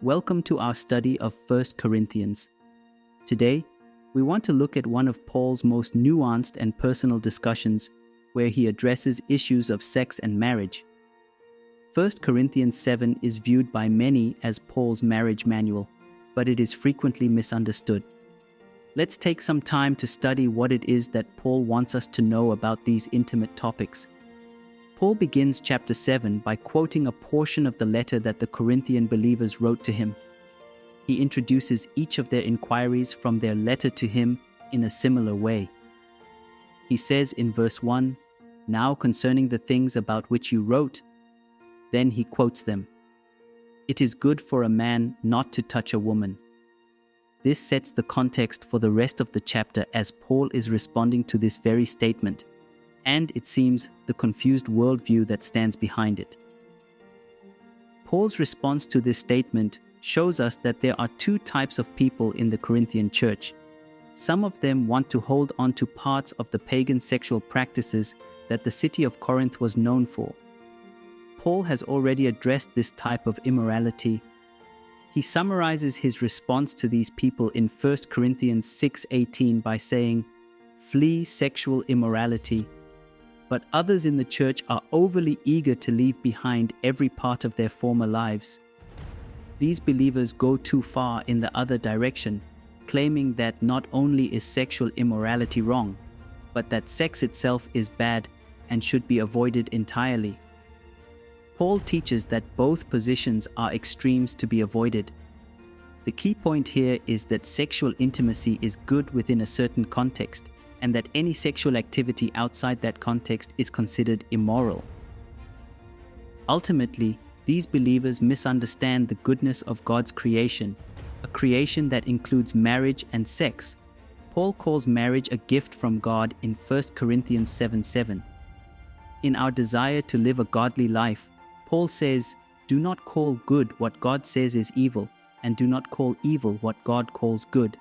Welcome to our study of 1 Corinthians. Today, we want to look at one of Paul's most nuanced and personal discussions where he addresses issues of sex and marriage. 1 Corinthians 7 is viewed by many as Paul's marriage manual, but it is frequently misunderstood. Let's take some time to study what it is that Paul wants us to know about these intimate topics. Paul begins chapter 7 by quoting a portion of the letter that the Corinthian believers wrote to him. He introduces each of their inquiries from their letter to him in a similar way. He says in verse 1, "Now concerning the things about which you wrote," then he quotes them. "It is good for a man not to touch a woman." This sets the context for the rest of the chapter as Paul is responding to this very statement, and it seems the confused worldview that stands behind it. Paul's response to this statement shows us that there are two types of people in the Corinthian church. Some of them want to hold on to parts of the pagan sexual practices that the city of Corinth was known for. Paul has already addressed this type of immorality. He summarizes his response to these people in 1 Corinthians 6:18 by saying, "Flee sexual immorality." But others in the church are overly eager to leave behind every part of their former lives. These believers go too far in the other direction, claiming that not only is sexual immorality wrong, but that sex itself is bad and should be avoided entirely. Paul teaches that both positions are extremes to be avoided. The key point here is that sexual intimacy is good within a certain context, and that any sexual activity outside that context is considered immoral. Ultimately, these believers misunderstand the goodness of God's creation, a creation that includes marriage and sex. Paul calls marriage a gift from God in 1 Corinthians 7:7. In our desire to live a godly life, Paul says, "Do not call good what God says is evil, and do not call evil what God calls good."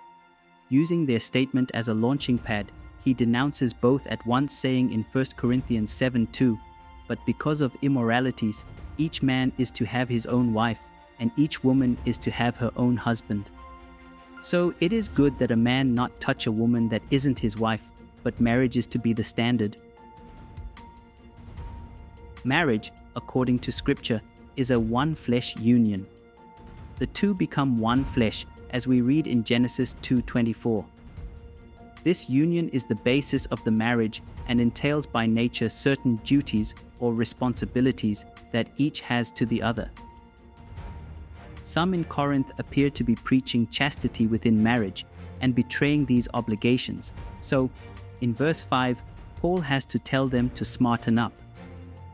Using their statement as a launching pad, he denounces both at once, saying in 1 Corinthians 7:2, "But because of immoralities, each man is to have his own wife, and each woman is to have her own husband." So it is good that a man not touch a woman that isn't his wife, but marriage is to be the standard. Marriage, according to Scripture, is a one-flesh union. The two become one flesh, as we read in Genesis 2:24. This union is the basis of the marriage and entails by nature certain duties or responsibilities that each has to the other. Some in Corinth appear to be preaching chastity within marriage and betraying these obligations. So, in verse 5, Paul has to tell them to smarten up.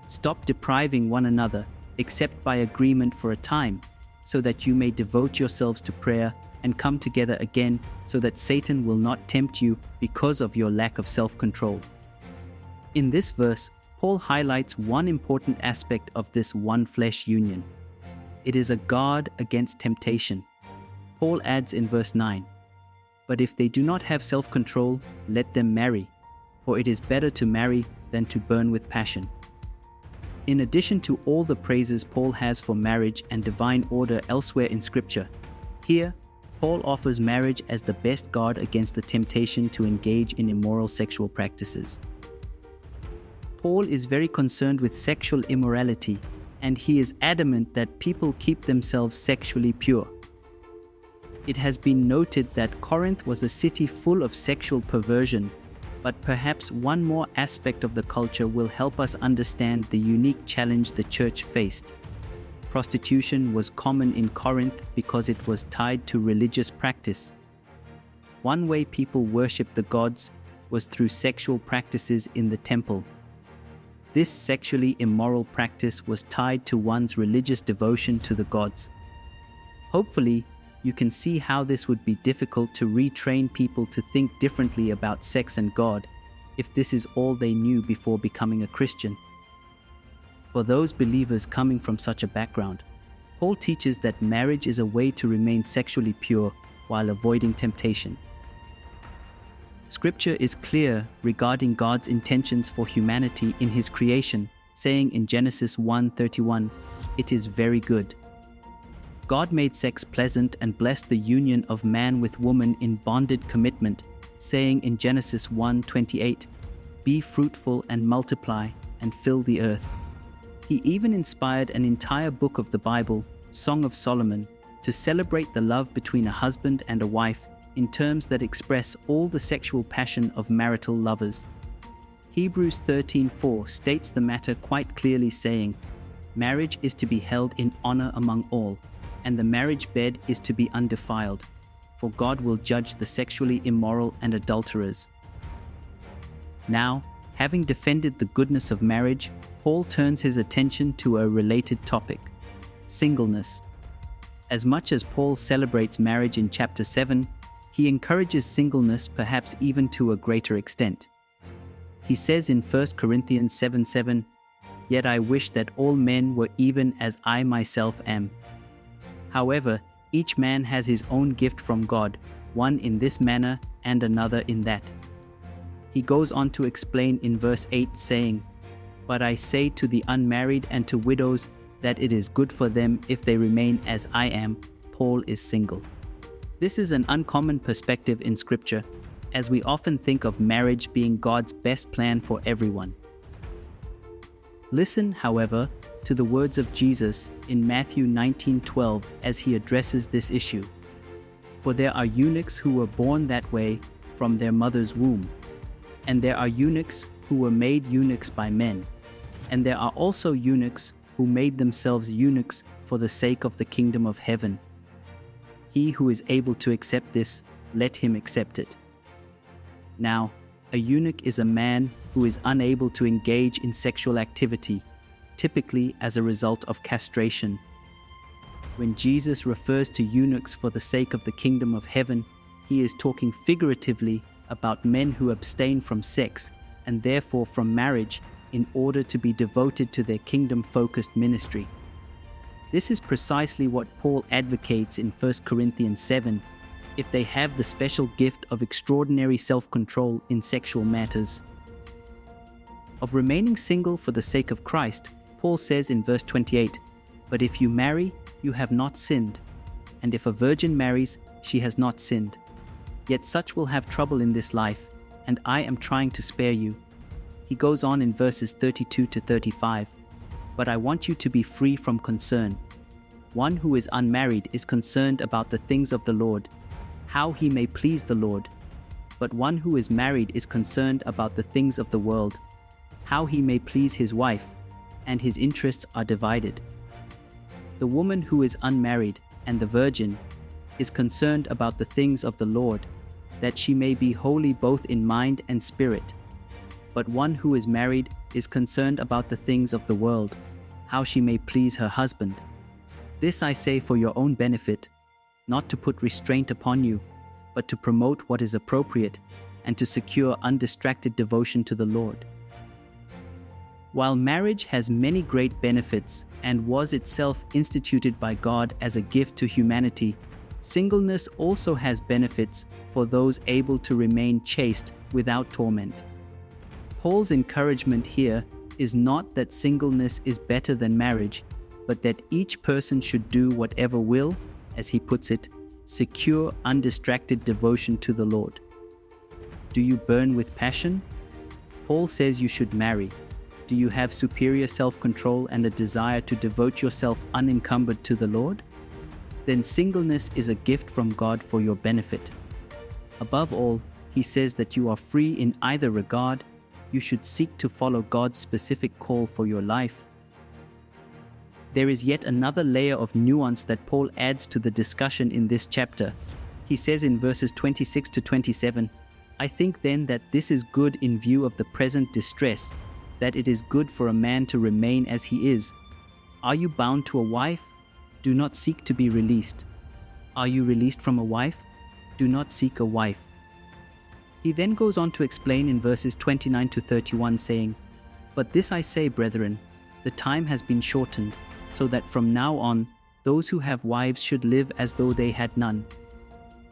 Stop depriving one another, except by agreement for a time, so that you may devote yourselves to prayer and come together again, so that Satan will not tempt you because of your lack of self-control. In this verse, Paul highlights one important aspect of this one-flesh union. It is a guard against temptation. Paul adds in verse 9, "But if they do not have self-control, let them marry, for it is better to marry than to burn with passion." In addition to all the praises Paul has for marriage and divine order elsewhere in Scripture, here, Paul offers marriage as the best guard against the temptation to engage in immoral sexual practices. Paul is very concerned with sexual immorality, and he is adamant that people keep themselves sexually pure. It has been noted that Corinth was a city full of sexual perversion, but perhaps one more aspect of the culture will help us understand the unique challenge the church faced. Prostitution was common in Corinth because it was tied to religious practice. One way people worshipped the gods was through sexual practices in the temple. This sexually immoral practice was tied to one's religious devotion to the gods. Hopefully, you can see how this would be difficult to retrain people to think differently about sex and God, if this is all they knew before becoming a Christian. For those believers coming from such a background, Paul teaches that marriage is a way to remain sexually pure while avoiding temptation. Scripture is clear regarding God's intentions for humanity in His creation, saying in Genesis 1:31, "It is very good." God made sex pleasant and blessed the union of man with woman in bonded commitment, saying in Genesis 1:28, "Be fruitful and multiply, and fill the earth." He even inspired an entire book of the Bible, Song of Solomon, to celebrate the love between a husband and a wife in terms that express all the sexual passion of marital lovers. Hebrews 13:4 states the matter quite clearly, saying, "Marriage is to be held in honor among all, and the marriage bed is to be undefiled, for God will judge the sexually immoral and adulterers." Now, having defended the goodness of marriage, Paul turns his attention to a related topic: singleness. As much as Paul celebrates marriage in chapter 7, he encourages singleness perhaps even to a greater extent. He says in 1 Corinthians 7:7, "Yet I wish that all men were even as I myself am. However, each man has his own gift from God, one in this manner and another in that." He goes on to explain in verse 8, saying, "But I say to the unmarried and to widows that it is good for them if they remain as I am. Paul is single." This is an uncommon perspective in Scripture, as we often think of marriage being God's best plan for everyone. Listen, however, to the words of Jesus in Matthew 19:12 as he addresses this issue. "For there are eunuchs who were born that way from their mother's womb, and there are eunuchs who were made eunuchs by men, and there are also eunuchs who made themselves eunuchs for the sake of the kingdom of heaven. He who is able to accept this, let him accept it." Now, a eunuch is a man who is unable to engage in sexual activity, typically as a result of castration. When Jesus refers to eunuchs for the sake of the kingdom of heaven, he is talking figuratively about men who abstain from sex and therefore from marriage in order to be devoted to their kingdom-focused ministry. This is precisely what Paul advocates in 1 Corinthians 7, if they have the special gift of extraordinary self-control in sexual matters. Of remaining single for the sake of Christ, Paul says in verse 28, "But if you marry, you have not sinned, and if a virgin marries, she has not sinned. Yet such will have trouble in this life, and I am trying to spare you." He goes on in verses 32 to 35, "But I want you to be free from concern. One who is unmarried is concerned about the things of the Lord, how he may please the Lord. But one who is married is concerned about the things of the world, how he may please his wife, and his interests are divided. The woman who is unmarried and the virgin is concerned about the things of the Lord, that she may be holy both in mind and spirit. But one who is married is concerned about the things of the world, how she may please her husband. This I say for your own benefit, not to put restraint upon you, but to promote what is appropriate and to secure undistracted devotion to the Lord." While marriage has many great benefits and was itself instituted by God as a gift to humanity, singleness also has benefits for those able to remain chaste without torment. Paul's encouragement here is not that singleness is better than marriage, but that each person should do whatever will, as he puts it, secure undistracted devotion to the Lord. Do you burn with passion? Paul says you should marry. Do you have superior self-control and a desire to devote yourself unencumbered to the Lord? Then singleness is a gift from God for your benefit. Above all, he says that you are free in either regard. You should seek to follow God's specific call for your life. There is yet another layer of nuance that Paul adds to the discussion in this chapter. He says in verses 26 to 27, "I think then that this is good in view of the present distress, that it is good for a man to remain as he is. Are you bound to a wife? Do not seek to be released. Are you released from a wife? Do not seek a wife." He then goes on to explain in verses 29 to 31, saying, "But this I say, brethren, the time has been shortened, so that from now on those who have wives should live as though they had none,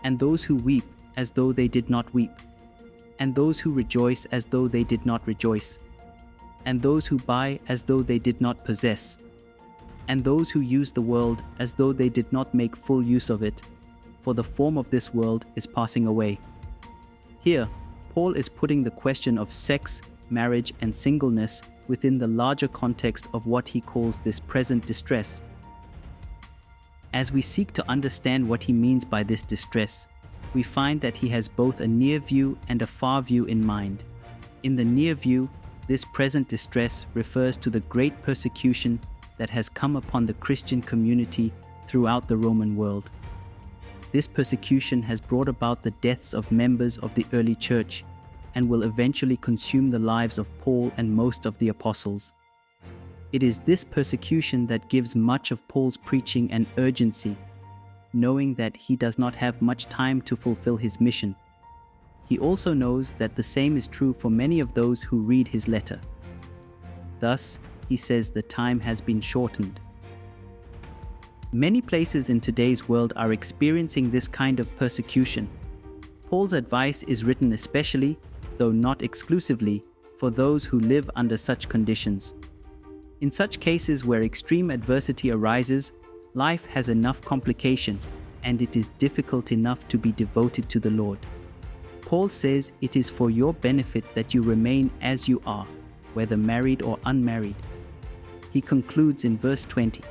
and those who weep as though they did not weep, and those who rejoice as though they did not rejoice, and those who buy as though they did not possess, and those who use the world as though they did not make full use of it, for the form of this world is passing away. Here, Paul is putting the question of sex, marriage, and singleness within the larger context of what he calls this present distress. As we seek to understand what he means by this distress, we find that he has both a near view and a far view in mind. In the near view, this present distress refers to the great persecution that has come upon the Christian community throughout the Roman world. This persecution has brought about the deaths of members of the early church and will eventually consume the lives of Paul and most of the apostles. It is this persecution that gives much of Paul's preaching an urgency, knowing that he does not have much time to fulfill his mission. He also knows that the same is true for many of those who read his letter. Thus, he says the time has been shortened. Many places in today's world are experiencing this kind of persecution. Paul's advice is written especially, though not exclusively, for those who live under such conditions. In such cases where extreme adversity arises, life has enough complication, and it is difficult enough to be devoted to the Lord. Paul says it is for your benefit that you remain as you are, whether married or unmarried. He concludes in verse 20,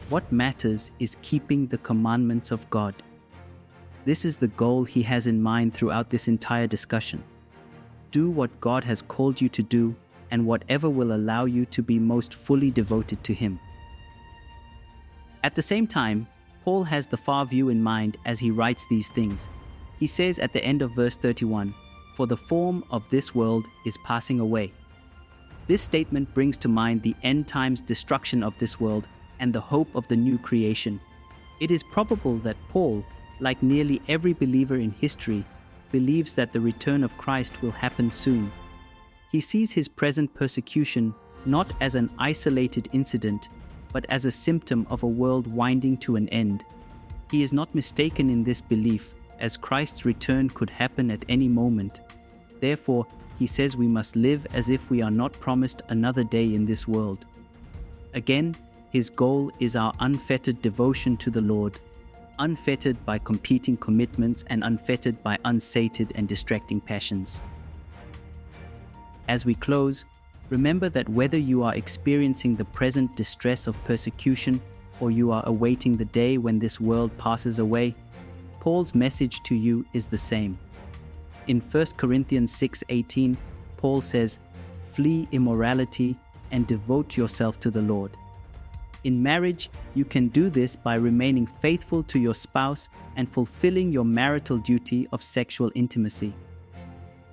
"What matters is keeping the commandments of God." This is the goal he has in mind throughout this entire discussion. Do what God has called you to do, and whatever will allow you to be most fully devoted to Him. At the same time, Paul has the far view in mind as he writes these things. He says at the end of verse 31, "For the form of this world is passing away." This statement brings to mind the end times destruction of this world and the hope of the new creation. It is probable that Paul, like nearly every believer in history, believes that the return of Christ will happen soon. He sees his present persecution not as an isolated incident, but as a symptom of a world winding to an end. He is not mistaken in this belief, as Christ's return could happen at any moment. Therefore, he says we must live as if we are not promised another day in this world. Again, his goal is our unfettered devotion to the Lord, unfettered by competing commitments and unfettered by unsated and distracting passions. As we close, remember that whether you are experiencing the present distress of persecution or you are awaiting the day when this world passes away, Paul's message to you is the same. In 1 Corinthians 6:18, Paul says, "Flee immorality and devote yourself to the Lord." In marriage, you can do this by remaining faithful to your spouse and fulfilling your marital duty of sexual intimacy.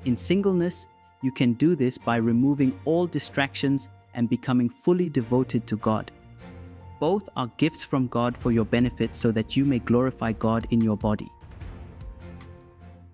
In singleness, you can do this by removing all distractions and becoming fully devoted to God. Both are gifts from God for your benefit so that you may glorify God in your body.